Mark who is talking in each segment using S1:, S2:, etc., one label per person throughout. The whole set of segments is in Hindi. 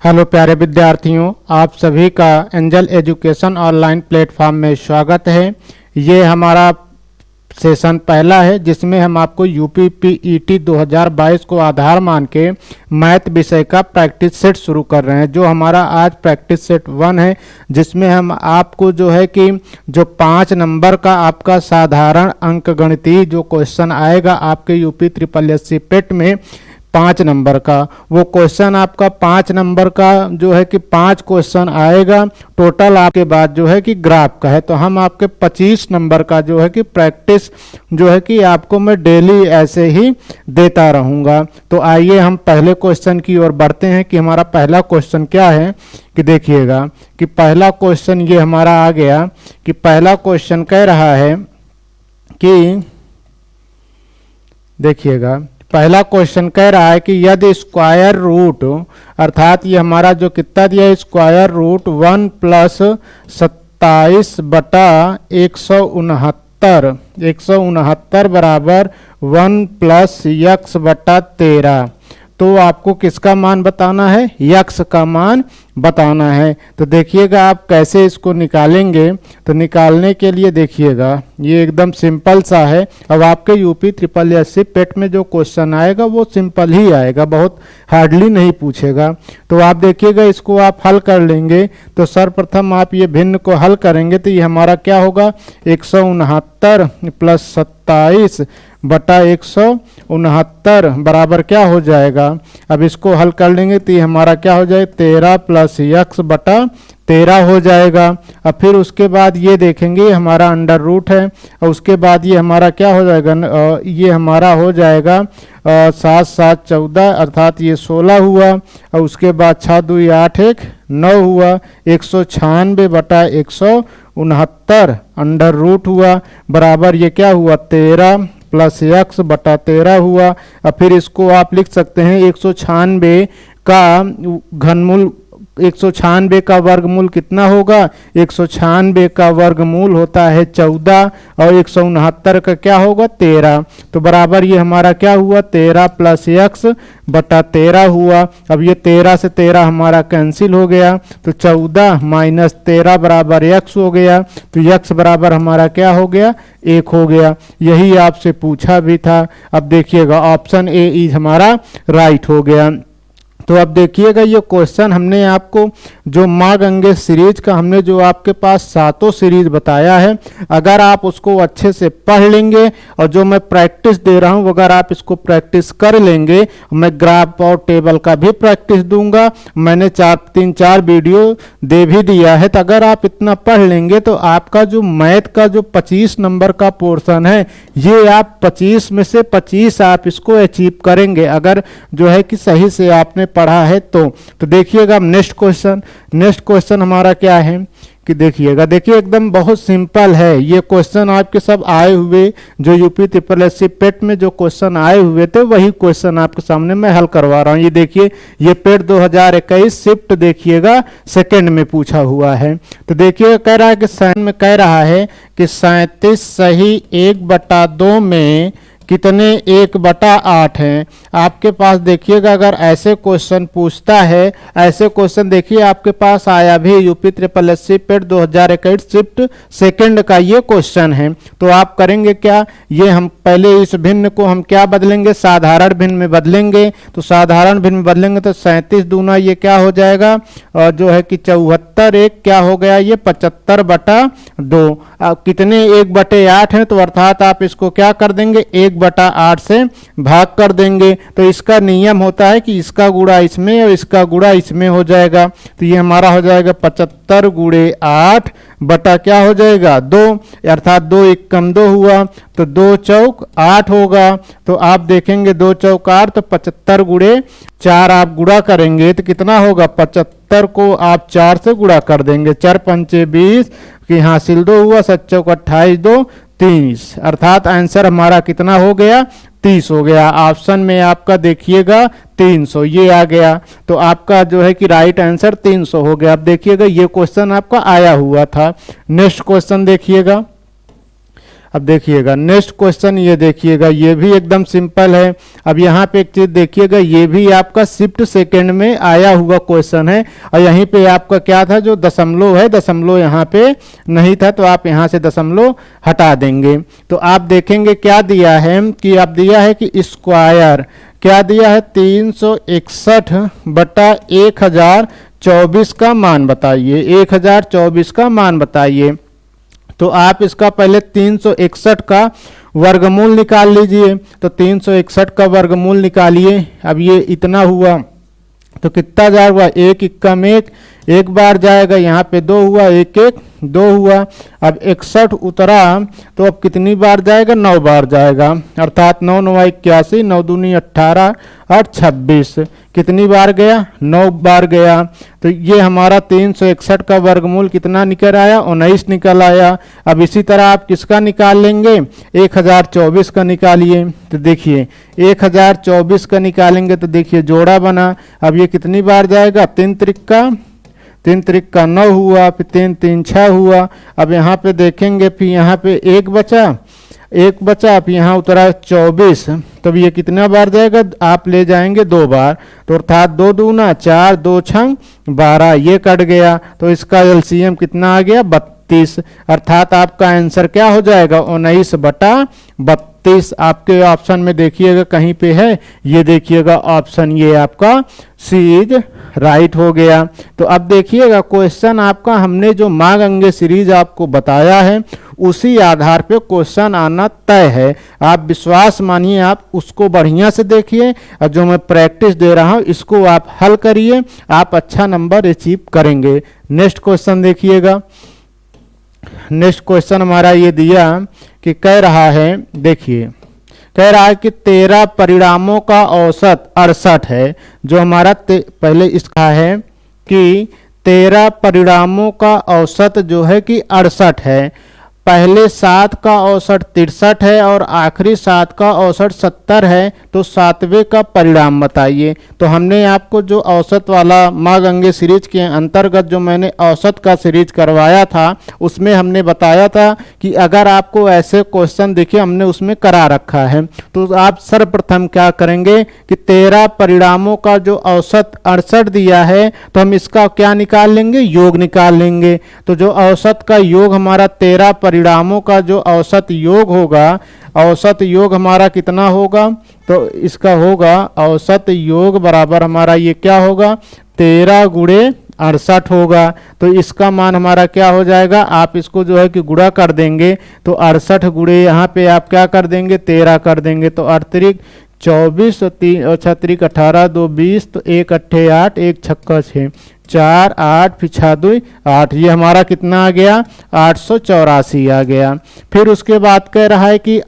S1: हेलो प्यारे विद्यार्थियों, आप सभी का एंजल एजुकेशन ऑनलाइन प्लेटफॉर्म में स्वागत है। ये हमारा सेशन पहला है जिसमें हम आपको यूपीपीईटी 2022 को आधार मान के मैथ विषय का प्रैक्टिस सेट शुरू कर रहे हैं। जो हमारा आज प्रैक्टिस सेट 1 है, जिसमें हम आपको जो है कि जो 5 नंबर का आपका साधारण अंकगणितीय जो क्वेश्चन आएगा आपके यूपी ट्रिपल एससी पेट में 5 नंबर का, वो क्वेश्चन आपका 5 नंबर का जो है कि 5 क्वेश्चन आएगा टोटल आपके बाद जो है कि ग्राफ का है। तो हम आपके 25 नंबर का जो है कि प्रैक्टिस जो है कि आपको मैं डेली ऐसे ही देता रहूँगा। तो आइए हम पहले क्वेश्चन की ओर बढ़ते हैं कि हमारा पहला क्वेश्चन क्या है। कि देखिएगा कि पहला क्वेश्चन ये हमारा आ गया कि पहला क्वेश्चन कह रहा है कि देखिएगा पहला क्वेश्चन कह रहा है कि यदि स्क्वायर रूट अर्थात ये हमारा जो कितना दिया है स्क्वायर रूट 1 + 27 बटा 169 बराबर 1 + x बटा 13, तो आपको किसका मान बताना है? यक्स का मान बताना है। तो देखिएगा आप कैसे इसको निकालेंगे। तो निकालने के लिए देखिएगा ये एकदम सिंपल सा है। अब आपके यूपी ट्रिपल एससी पेट में जो क्वेश्चन आएगा वो सिंपल ही आएगा, बहुत हार्डली नहीं पूछेगा। तो आप देखिएगा इसको आप हल कर लेंगे। तो सर्वप्रथम आप ये भिन्न को हल करेंगे तो ये हमारा क्या होगा 169 + 27 बटा 169 बराबर क्या हो जाएगा। अब इसको हल कर लेंगे तो ये हमारा क्या हो जाएगा 13 + x बटा 13 हो जाएगा। अब फिर उसके बाद ये देखेंगे हमारा अंडर रूट है और उसके बाद ये हमारा क्या हो जाएगा ये हमारा हो जाएगा 7 + 7 = 14 अर्थात ये 16 हुआ और उसके बाद 6 × 2 = 8 1 9 हुआ 196 बटा 169 अंडर रूट हुआ बराबर ये क्या हुआ 13 + x बटा 13 हुआ। अब फिर इसको आप लिख सकते हैं 196 का घनमूल 196 का वर्गमूल कितना होगा 196 का वर्गमूल होता है 14 और 169 का क्या होगा 13, तो बराबर ये हमारा क्या हुआ 13 + x बटा 13 हुआ। अब ये 13 से 13 हमारा कैंसिल हो गया तो 14 - 13 बराबर x हो गया। तो x बराबर हमारा क्या हो गया 1 हो गया। यही आपसे पूछा भी था। अब देखिएगा ऑप्शन ए इज हमारा राइट हो गया। तो अब देखिएगा ये क्वेश्चन हमने आपको जो माँ गंगे सीरीज का हमने जो आपके पास 7 सीरीज बताया है, अगर आप उसको अच्छे से पढ़ लेंगे और जो मैं प्रैक्टिस दे रहा हूँ अगर आप इसको प्रैक्टिस कर लेंगे, मैं ग्राफ और टेबल का भी प्रैक्टिस दूंगा, मैंने 3-4 वीडियो दे भी दिया है। तो अगर आप इतना पढ़ लेंगे तो आपका जो मैथ का जो 25 नंबर का पोर्शन है ये आप 25 में से 25 आप इसको अचीव करेंगे अगर जो है कि सही से आपने पढ़ा है। तो देखिएगा नेक्स्ट क्वेश्चन हमारा क्या है कि देखिए एकदम बहुत सिंपल है। ये क्वेश्चन आपके सब आए हुए जो यूपी ट्रिपल एससी पेट में जो क्वेश्चन आए हुए थे वही क्वेश्चन आपके सामने मैं हल करवा रहा हूँ। ये देखिए ये पेट 2021 शिफ्ट देखिएगा सेकंड में पूछा हुआ है। तो देखिए कह रहा है कि सेकंड में कह रहा है कि 37 सही 1/2 में कितने 1/8 हैं। आपके पास देखिएगा अगर ऐसे क्वेश्चन पूछता है, ऐसे क्वेश्चन देखिए आपके पास आया भी यूपी ट्रिपल एससी पेट 2021 शिफ्ट सेकंड का ये क्वेश्चन है। तो आप करेंगे क्या, ये हम पहले इस भिन्न को हम क्या बदलेंगे साधारण भिन्न में बदलेंगे। तो साधारण भिन्न में बदलेंगे तो 37 दूना ये क्या हो जाएगा और जो है कि 74 1 क्या हो गया ये 75/2 कितने 1/8 हैं। तो अर्थात आप इसको क्या कर देंगे 1/8 से भाग कर देंगे। तो इसका नियम होता है कि इसका गुणा इसमें और इसका गुणा इसमें हो जाएगा। तो ये हमारा हो जाएगा 75 × 8 बटा क्या हो जाएगा 2 अर्थात 2 1 = 2 हुआ तो 2 चौक 8 होगा। तो आप देखेंगे 2 चौक 8 तो 75 × 4 आप गुणा करेंगे तो कितना होगा 75 को आप 4 से गुणा कर देंगे 4 × 5 = 20 कि हासिल 2 हुआ 7 चौक 28 2 30 अर्थात आंसर हमारा कितना हो गया 30 हो गया। ऑप्शन में आपका देखिएगा 300 ये आ गया। तो आपका जो है कि राइट आंसर 300 हो गया। अब देखिएगा ये क्वेश्चन आपका आया हुआ था। नेक्स्ट क्वेश्चन देखिएगा। अब देखिएगा नेक्स्ट क्वेश्चन, ये देखिएगा ये भी एकदम सिंपल है। अब यहाँ पे एक चीज देखिएगा, ये भी आपका शिफ्ट सेकंड में आया हुआ क्वेश्चन है और यहीं पे आपका क्या था, जो दशमलव है, दशमलव यहाँ पे नहीं था तो आप यहाँ से दशमलव हटा देंगे। तो आप देखेंगे क्या दिया है कि आप दिया है कि स्क्वायर क्या दिया है, 361 बटा 1024 का मान बताइए, 1024 का मान बताइए। तो आप इसका पहले 361 का वर्गमूल निकाल लीजिए। तो 361 का वर्गमूल निकालिए। अब ये इतना हुआ तो कितना हजार हुआ, एक इक्का में एक बार जाएगा, यहाँ पे 2 हुआ, एक एक 2 हुआ। अब 61 उतरा तो अब कितनी बार जाएगा, 9 बार जाएगा, अर्थात 9 9 81, 9 दूनी 18 और 26 कितनी बार गया, 9 बार गया। तो ये हमारा 361 का वर्गमूल कितना निकल आया, 19 निकल आया। अब इसी तरह आप किसका निकाल लेंगे, 1024 का निकालिए। तो देखिए 1024 का निकालेंगे तो देखिए जोड़ा बना। अब ये कितनी बार जाएगा, 3 त्रिक 9 हुआ, फिर 3 3 6 हुआ। अब यहाँ पे देखेंगे, फिर यहाँ पे एक बचा, अब यहाँ उतरा 24। तब ये कितना बार जाएगा, आप ले जाएंगे 2 बार, तो अर्थात 2 दूना 4, 2 छंग 12, ये कट गया। तो इसका एलसीएम कितना आ गया, 32। अर्थात आपका आंसर क्या हो जाएगा, 19 बटा 32। आपके ऑप्शन में देखिएगा कहीं पे है, ये देखिएगा ऑप्शन ये आपका सी इज राइट हो गया। तो अब देखिएगा क्वेश्चन आपका, हमने जो माँ गंगे सीरीज आपको बताया है उसी आधार पे क्वेश्चन आना तय है। आप विश्वास मानिए, आप उसको बढ़िया से देखिए और जो मैं प्रैक्टिस दे रहा हूँ इसको आप हल करिए, आप अच्छा नंबर अचीव करेंगे। नेक्स्ट क्वेश्चन देखिएगा। नेक्स्ट क्वेश्चन हमारा ये दिया कि कह रहा है, देखिए कह रहा है कि 13 परिणामों का औसत 68 है। जो हमारा पहले इसका है कि 13 परिणामों का औसत जो है कि 68 है। पहले 7 का औसत 63 है और आखिरी 7 का औसत 70 है। तो 7वें का परिणाम बताइए। तो हमने आपको जो औसत वाला माँ गंगे सीरीज के अंतर्गत जो मैंने औसत का सीरीज करवाया था उसमें हमने बताया था कि अगर आपको ऐसे क्वेश्चन देखिए हमने उसमें करा रखा है, तो आप सर्वप्रथम क्या करेंगे कि 13 परिणामों का जो औसत 68 दिया है तो हम इसका क्या निकाल लेंगे, योग निकाल लेंगे। तो जो औसत का योग हमारा 13 परिणामों का जो औसत योग होगा, औसत योग हमारा कितना होगा, तो इसका होगा औसत योग बराबर हमारा ये क्या होगा, 13 गुणे 68 होगा। तो इसका मान हमारा क्या हो जाएगा, आप इसको जो है कि गुणा कर देंगे तो 68 गुणे यहाँ पे आप क्या कर देंगे, 13 कर देंगे। तो 38 24 और 36 18 2 20, तो 1 अट्ठे 8, 1 छक्का 6, 4 8 फिर 6 2 8, ये हमारा कितना आ गया, 884 आ गया। फिर उसके बाद कह रहा है कि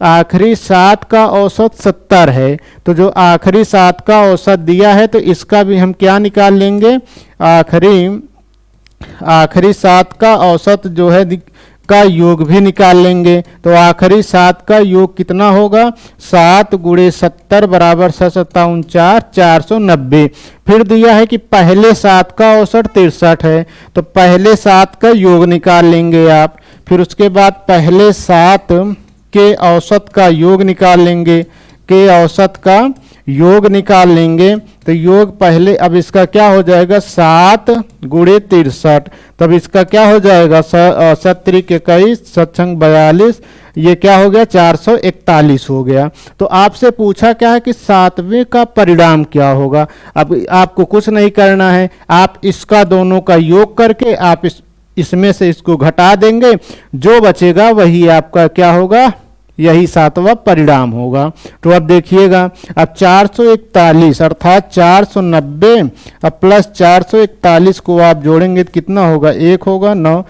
S1: आखिरी 7 का औसत 70 है। तो जो आखिरी 7 का औसत दिया है तो इसका भी हम क्या निकाल लेंगे, आखिरी 7 का औसत जो है का योग भी निकाल लेंगे। तो आखिरी 7 का योग कितना होगा, 7 गुणे 70 बराबर 7 490। फिर दिया है कि पहले 7 का औसत 63 है। तो पहले 7 का योग निकाल लेंगे आप। फिर उसके बाद पहले 7 के औसत का योग निकाल लेंगे, के औसत का योग निकाल लेंगे। तो योग पहले, अब इसका क्या हो जाएगा, 7 गुणे 63, तब इसका क्या हो जाएगा, 21 7 42, ये क्या हो गया, 441 हो गया। तो आपसे पूछा क्या है कि 7वें का परिणाम क्या होगा। अब आपको कुछ नहीं करना है, आप इसका दोनों का योग करके आप इसमें से इसको घटा देंगे, जो बचेगा वही आपका क्या होगा, यही 7वां परिणाम होगा। तो अब देखिएगा, अब 441 अर्थात 490 अब प्लस 441 को आप जोड़ेंगे तो कितना होगा, 1 होगा, 9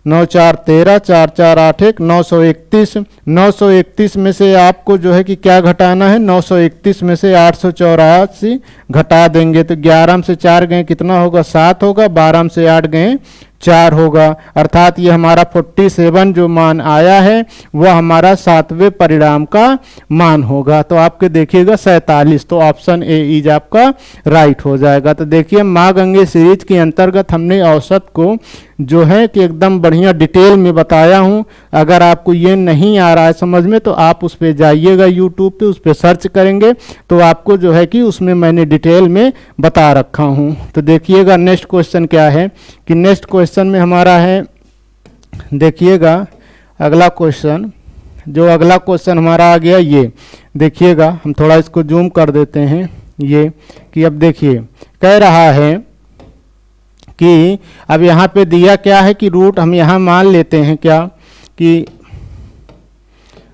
S1: 9 4 13, 4 4 8 1, 931। 931 में से आपको जो है कि क्या घटाना है, 931 में से 884 घटा देंगे। तो 11 से 4 गए कितना होगा, 7 होगा, 12 से 8 गए 4 होगा। अर्थात ये हमारा 47 जो मान आया है वह हमारा 7वें परिणाम का मान होगा। तो आपके देखिएगा 47, तो ऑप्शन ए इज आपका राइट हो जाएगा। तो देखिए माँ गंगे सीरीज के अंतर्गत हमने औसत को जो है कि एकदम बढ़िया डिटेल में बताया हूँ। अगर आपको ये नहीं आ रहा है समझ में तो आप उस पर जाइएगा, यूट्यूब पे उस पर सर्च करेंगे तो आपको जो है कि उसमें मैंने डिटेल में बता रखा हूँ। तो देखिएगा नेक्स्ट क्वेश्चन क्या है कि नेक्स्ट क्वेश्चन में हमारा है, देखिएगा अगला क्वेश्चन, जो अगला क्वेश्चन हमारा आ गया ये देखिएगा, हम थोड़ा इसको जूम कर देते हैं ये, कि अब देखिए कह रहा है कि अब यहाँ पे दिया क्या है कि रूट, हम यहाँ मान लेते हैं क्या कि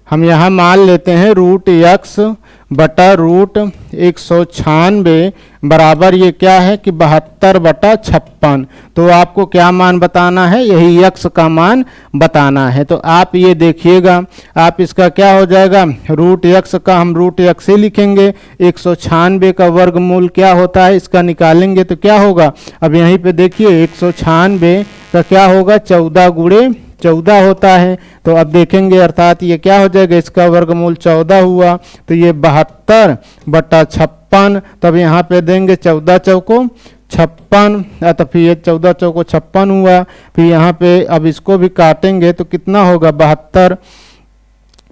S1: हम यहाँ मान लेते हैं रूट x बटा रूट 196 बराबर ये क्या है कि 72/56। तो आपको क्या मान बताना है, यही x का मान बताना है। तो आप ये देखिएगा, आप इसका क्या हो जाएगा, रूट x का हम रूट x ही लिखेंगे, 196 का वर्गमूल क्या होता है इसका निकालेंगे तो क्या होगा, अब यहीं पे देखिए 196 का क्या होगा 14 गुणे 14 होता है। तो अब देखेंगे अर्थात ये क्या हो जाएगा, इसका वर्गमूल 14 हुआ, तो ये 72/56। तब यहाँ पे देंगे 14 चौको 56, तो फिर ये 14 चौको 56 हुआ। फिर यहाँ पे अब इसको भी काटेंगे तो कितना होगा 72।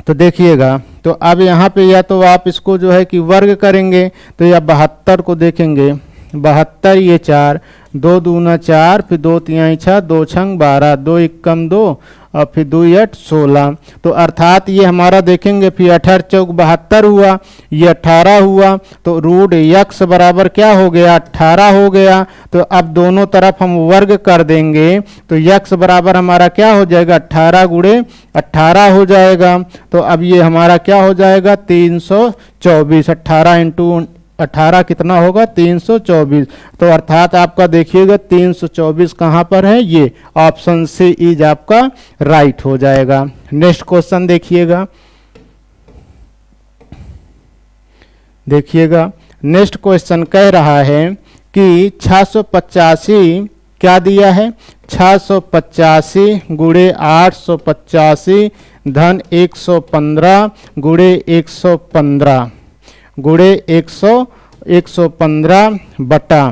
S1: तो देखिएगा, तो अब यहाँ पे या तो आप इसको जो है कि वर्ग करेंगे तो या 72 को देखेंगे, 72 ये 4, 2 दूना 4, फिर 2 तिहाई 6, 2 छंग 12, 2 एकम 2 और फिर 2 8 16। तो अर्थात ये हमारा देखेंगे फिर 18 चौक 72 हुआ, ये 18 हुआ। तो रूट x बराबर क्या हो गया 18 हो गया। तो अब दोनों तरफ हम वर्ग कर देंगे तो x बराबर हमारा क्या हो जाएगा 18 गुणे 18 हो जाएगा। तो अब ये हमारा क्या हो जाएगा 324, 18 इंटू 18 कितना होगा 324। तो अर्थात आपका देखिएगा 324 कहाँ पर है, ये ऑप्शन से इज आपका राइट हो जाएगा। नेक्स्ट क्वेश्चन देखिएगा, देखिएगा नेक्स्ट क्वेश्चन कह रहा है कि 685 क्या दिया है, 685 गुणे 885 धन 115 गुणे 115 गुणे 115 बटा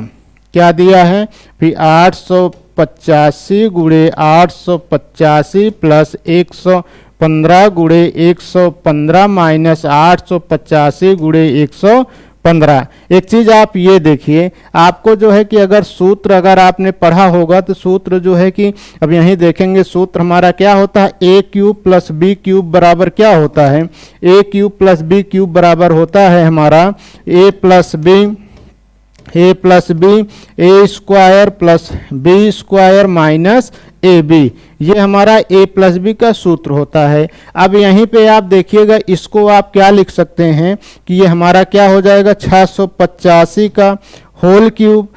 S1: क्या दिया है, फिर 885 गुणे 885 प्लस 115 गुणे 115 माइनस 885 गुणे 115। एक चीज आप ये देखिए, आपको जो है कि अगर सूत्र अगर आपने पढ़ा होगा तो सूत्र जो है कि अब यहीं देखेंगे सूत्र हमारा क्या होता है, A cube plus B cube बराबर क्या होता है, A cube plus B cube बराबर होता है हमारा A plus B A square plus B square minus A B, ये हमारा a प्लस बी का सूत्र होता है। अब यहीं पे आप देखिएगा, इसको आप क्या लिख सकते हैं कि ये हमारा क्या हो जाएगा 685 का होल क्यूब,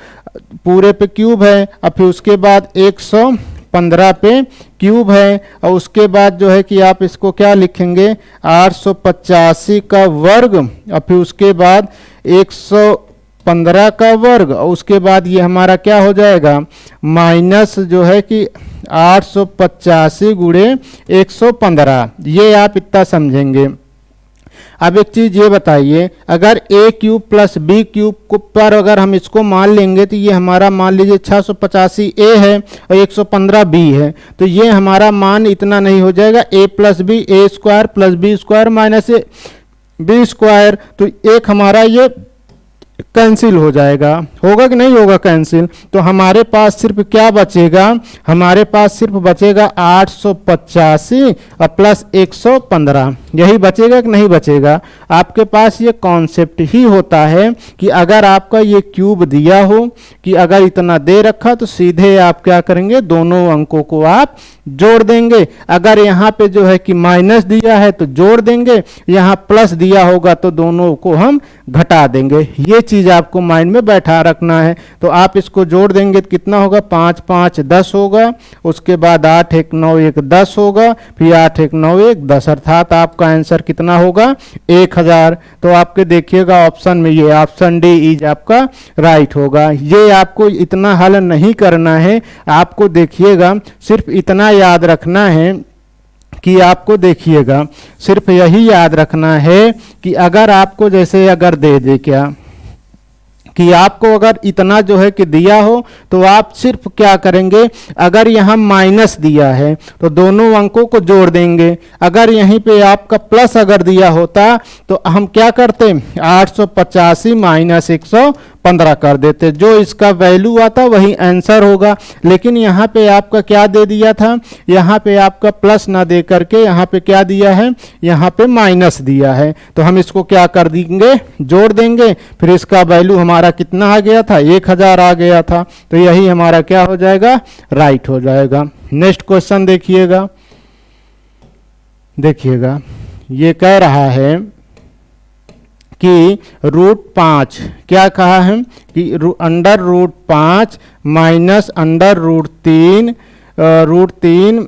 S1: पूरे पे क्यूब है, और फिर उसके बाद 115 पे क्यूब है, और उसके बाद जो है कि आप इसको क्या लिखेंगे 885 का वर्ग, और फिर उसके बाद 115 का वर्ग, और उसके बाद ये हमारा क्या हो जाएगा माइनस जो है कि 885 गुणे 115। ये आप इतना समझेंगे। अब एक चीज ये बताइए, अगर a cube plus B cube पर अगर हम इसको मान लेंगे तो ये हमारा मान लीजिए 685 a है और 115 b है, तो ये हमारा मान इतना नहीं हो जाएगा a plus B A square plus B square minus A b square, तो एक हमारा ये कैंसिल हो जाएगा, होगा कि नहीं होगा कैंसिल। तो हमारे पास सिर्फ क्या बचेगा, हमारे पास सिर्फ बचेगा 885 और प्लस 115, यही बचेगा कि नहीं बचेगा। आपके पास ये कॉन्सेप्ट ही होता है कि अगर आपका ये क्यूब दिया हो कि अगर इतना दे रखा तो सीधे आप क्या करेंगे दोनों अंकों को आप जोड़ देंगे। अगर यहाँ पे जो है कि माइनस दिया है तो जोड़ देंगे, यहाँ प्लस दिया होगा तो दोनों को हम घटा देंगे। ये चीज आपको माइंड में बैठा रखना है। तो आप इसको जोड़ देंगे तो कितना होगा 5 5 10 होगा, उसके बाद 8 1 9 1 10 होगा, फिर 8 1 9 1 10, अर्थात आपका आंसर कितना होगा 1000। तो आपके देखिएगा ऑप्शन में ये ऑप्शन डी इज आपका राइट होगा। ये आपको इतना हल नहीं करना है, आपको देखिएगा सिर्फ इतना याद रखना है कि आपको देखिएगा सिर्फ यही याद रखना है कि अगर आपको जैसे अगर दे दे क्या कि आपको अगर इतना जो है कि दिया हो तो आप सिर्फ क्या करेंगे, अगर यहाँ माइनस दिया है तो दोनों अंकों को जोड़ देंगे। अगर यहीं पे आपका प्लस अगर दिया होता तो हम क्या करते, 885 माइनस 115 कर देते, जो इसका वैल्यू आता वही आंसर होगा। लेकिन यहाँ पे आपका क्या दे दिया था, यहाँ पे आपका प्लस ना दे करके यहाँ पे क्या दिया है, यहाँ पे माइनस दिया है। तो हम इसको क्या कर देंगे, जोड़ देंगे, फिर इसका वैल्यू हमारा कितना आ गया था, 1000 आ गया था। तो यही हमारा क्या हो जाएगा, राइट हो जाएगा। नेक्स्ट क्वेश्चन देखिएगा, देखिएगा ये कह रहा है कि √5 क्या कहा है कि √5 माइनस √3 √3।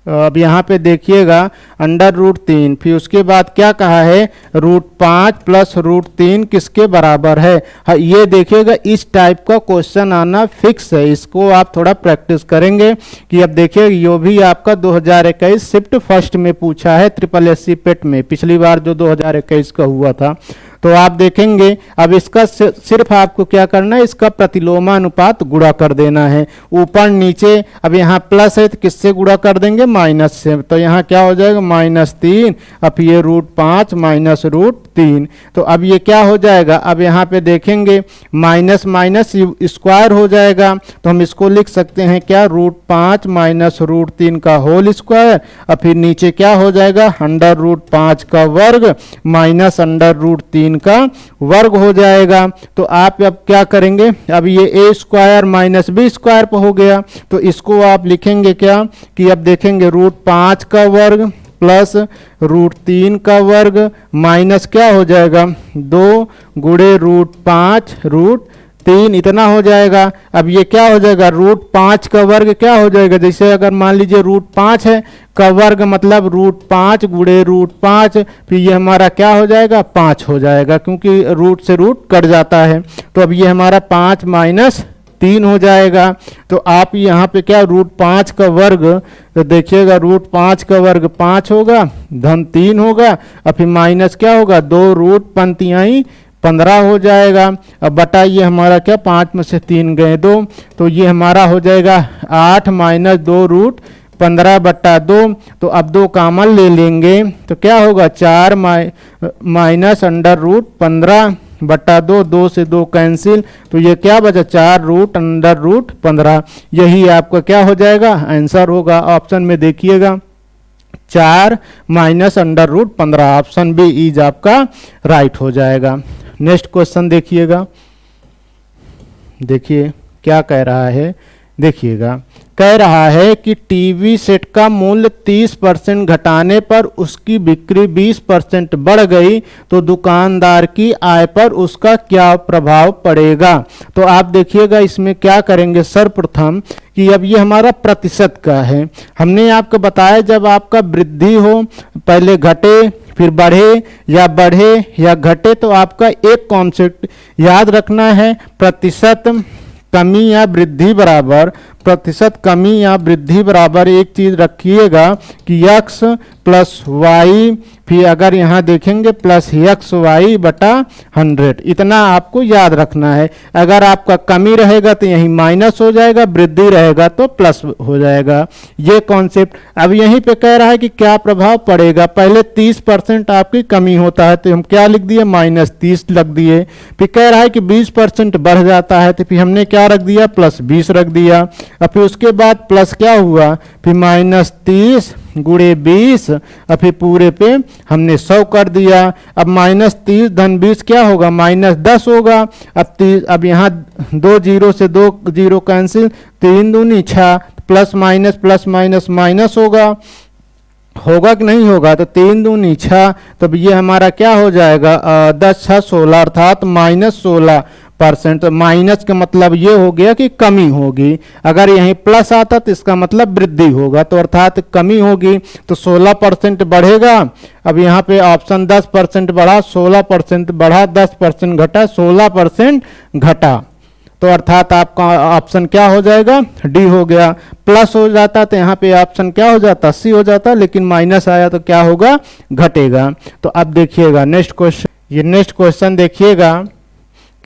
S1: अब यहाँ पे देखिएगा √3, फिर उसके बाद क्या कहा है, √5 प्लस √3 किसके बराबर है। हाँ, ये देखिएगा इस टाइप का क्वेश्चन आना फिक्स है, इसको आप थोड़ा प्रैक्टिस करेंगे। कि अब देखिए ये भी आपका 2021 शिफ्ट फर्स्ट में पूछा है, SSSC पेट में, पिछली बार जो 2021 का हुआ था। तो आप देखेंगे अब इसका सिर्फ आपको क्या करना है, इसका प्रतिलोमानुपात गुणा कर देना है, ऊपर नीचे। अब यहाँ प्लस है तो किससे गुणा कर देंगे, माइनस से। तो यहाँ क्या हो जाएगा, -3। अब ये √5 माइनस √3, तो अब ये क्या हो जाएगा, अब यहाँ पे देखेंगे माइनस माइनस स्क्वायर हो जाएगा। तो हम इसको लिख सकते हैं क्या, √5 माइनस √3 का होल स्क्वायर। अब फिर नीचे क्या हो जाएगा, √5 का वर्ग माइनस √3 का वर्ग हो जाएगा। तो आप अब क्या करेंगे, अब ये a² माइनस b² पर हो गया। तो इसको आप लिखेंगे क्या कि अब देखेंगे √5 का वर्ग प्लस √3 का वर्ग माइनस क्या हो जाएगा, 2 गुणे √5 √3, इतना हो जाएगा। अब ये क्या हो जाएगा, √5 का वर्ग क्या हो जाएगा, जैसे अगर मान लीजिए √5 है का वर्ग मतलब √5 गुणे √5, फिर ये हमारा क्या हो जाएगा, 5 हो जाएगा, क्योंकि रूट से रूट कट जाता है। तो अब ये हमारा 5 माइनस 3 हो जाएगा। तो आप यहाँ पे क्या, √5 का वर्ग, तो देखिएगा √5 का वर्ग 5 होगा, धन 3 होगा, और फिर माइनस क्या होगा, 2 रूट पंक्तियाँ 15 हो जाएगा। अब बटा ये हमारा क्या, 5 में से 3 गए 2, तो ये हमारा हो जाएगा 8 माइनस 2 रूट 15 बटा 2। तो अब 2 कॉमन ले लेंगे तो क्या होगा, 4 माइनस √15 बटा 2, 2 से 2 कैंसिल, तो ये क्या बचा, 4 रूट √15। यही आपका क्या हो जाएगा, आंसर होगा। ऑप्शन में देखिएगा 4 माइनस √15, ऑप्शन बी इज आपका राइट हो जाएगा। नेक्स्ट क्वेश्चन देखिएगा, देखिए क्या कह रहा है, देखिएगा कह रहा है कि टीवी सेट का मूल्य 30% घटाने पर उसकी बिक्री 20% बढ़ गई तो दुकानदार की आय पर उसका क्या प्रभाव पड़ेगा। तो आप देखिएगा इसमें क्या करेंगे, सर्वप्रथम कि अब ये हमारा प्रतिशत का है। हमने आपको बताया जब आपका वृद्धि हो, पहले घटे फिर बढ़े या घटे, तो आपका एक कॉन्सेप्ट याद रखना है, प्रतिशत कमी या वृद्धि बराबर, प्रतिशत कमी या वृद्धि बराबर एक चीज रखिएगा कि x प्लस वाई, फिर अगर यहाँ देखेंगे प्लस XY बटा 100, इतना आपको याद रखना है। अगर आपका कमी रहेगा तो यहीं माइनस हो जाएगा, वृद्धि रहेगा तो प्लस हो जाएगा, ये कॉन्सेप्ट। अब यहीं पे कह रहा है कि क्या प्रभाव पड़ेगा, पहले 30% आपकी कमी होता है तो हम क्या लिख दिए, -30 लग दिए। फिर कह रहा है कि 20% बढ़ जाता है तो फिर हमने क्या रख दिया, +20 रख दिया। और फिर उसके बाद प्लस क्या हुआ, फिर -30 गुणे 20, और फिर पूरे पे हमने 100 कर दिया। अब -30 धन 20 क्या होगा, -10 होगा। अब यहाँ 2 जीरो से 2 जीरो कैंसिल, 3 दूनी 6, प्लस माइनस माइनस होगा कि नहीं होगा, तो 3 दूनी 6, तो ये हमारा क्या हो जाएगा, 10 6 16, अर्थात -16%। माइनस का मतलब ये हो गया कि कमी होगी, अगर यहीं प्लस आता तो इसका मतलब वृद्धि होगा, तो अर्थात कमी होगी, तो 16% बढ़ेगा। अब यहाँ पे ऑप्शन 10% बढ़ा, 16% बढ़ा, 10% घटा, 16% घटा, तो अर्थात आपका ऑप्शन क्या हो जाएगा, डी हो गया। प्लस हो जाता तो यहाँ पे ऑप्शन क्या हो जाता, सी हो जाता, लेकिन माइनस आया तो क्या होगा, घटेगा। तो अब देखिएगा नेक्स्ट क्वेश्चन, ये नेक्स्ट क्वेश्चन देखिएगा,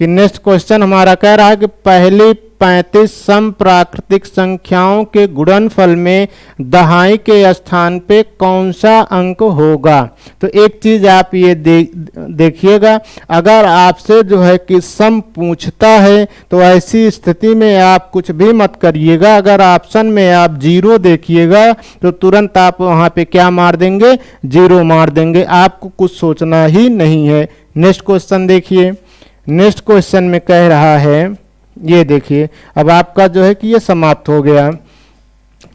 S1: कि नेक्स्ट क्वेश्चन हमारा कह रहा है कि पहली 35 समप्राकृतिक संख्याओं के गुणनफल में दहाई के स्थान पे कौन सा अंक होगा। तो एक चीज आप ये देखिएगा, अगर आपसे जो है कि सम पूछता है तो ऐसी स्थिति में आप कुछ भी मत करिएगा। अगर ऑप्शन में आप 0 देखिएगा तो तुरंत आप वहां पे क्या मार देंगे, 0 मार देंगे, आपको कुछ सोचना ही नहीं है। नेक्स्ट क्वेश्चन देखिए, नेक्स्ट क्वेश्चन में कह रहा है, ये देखिए अब आपका जो है कि ये समाप्त हो गया।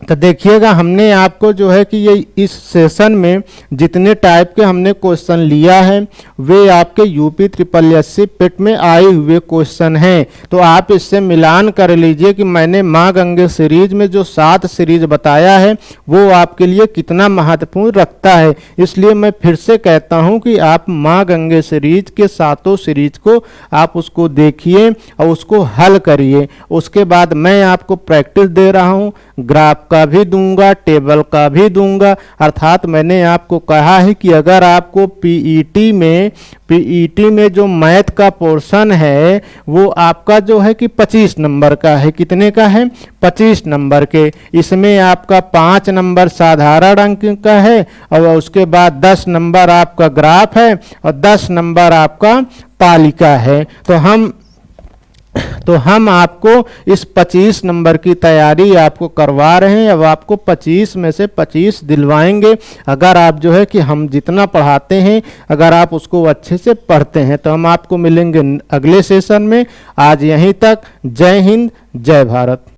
S1: तो देखिएगा हमने आपको जो है कि ये इस सेशन में जितने टाइप के हमने क्वेश्चन लिया है वे आपके यूपी SSSC पिट में आए हुए क्वेश्चन हैं। तो आप इससे मिलान कर लीजिए कि मैंने माँ गंगे सीरीज में जो 7 सीरीज बताया है वो आपके लिए कितना महत्वपूर्ण रखता है। इसलिए मैं फिर से कहता हूँ कि आप माँ गंगे सीरीज के 7 सीरीज को आप उसको देखिए और उसको हल करिए। उसके बाद मैं आपको प्रैक्टिस दे रहा हूँ, ग्राफ का भी दूंगा, टेबल का भी दूंगा। अर्थात मैंने आपको कहा है कि अगर आपको पीईटी में जो मैथ का पोर्शन है वो आपका जो है कि 25 नंबर का है। कितने का है? 25 नंबर के। इसमें आपका 5 नंबर साधारण अंक का है और उसके बाद 10 नंबर आपका ग्राफ है और 10 नंबर आपका तालिका है। तो हम आपको इस 25 नंबर की तैयारी आपको करवा रहे हैं। अब आपको 25 में से 25 दिलवाएंगे अगर आप जो है कि हम जितना पढ़ाते हैं अगर आप उसको अच्छे से पढ़ते हैं। तो हम आपको मिलेंगे अगले सेशन में। आज यहीं तक। जय हिंद, जय भारत।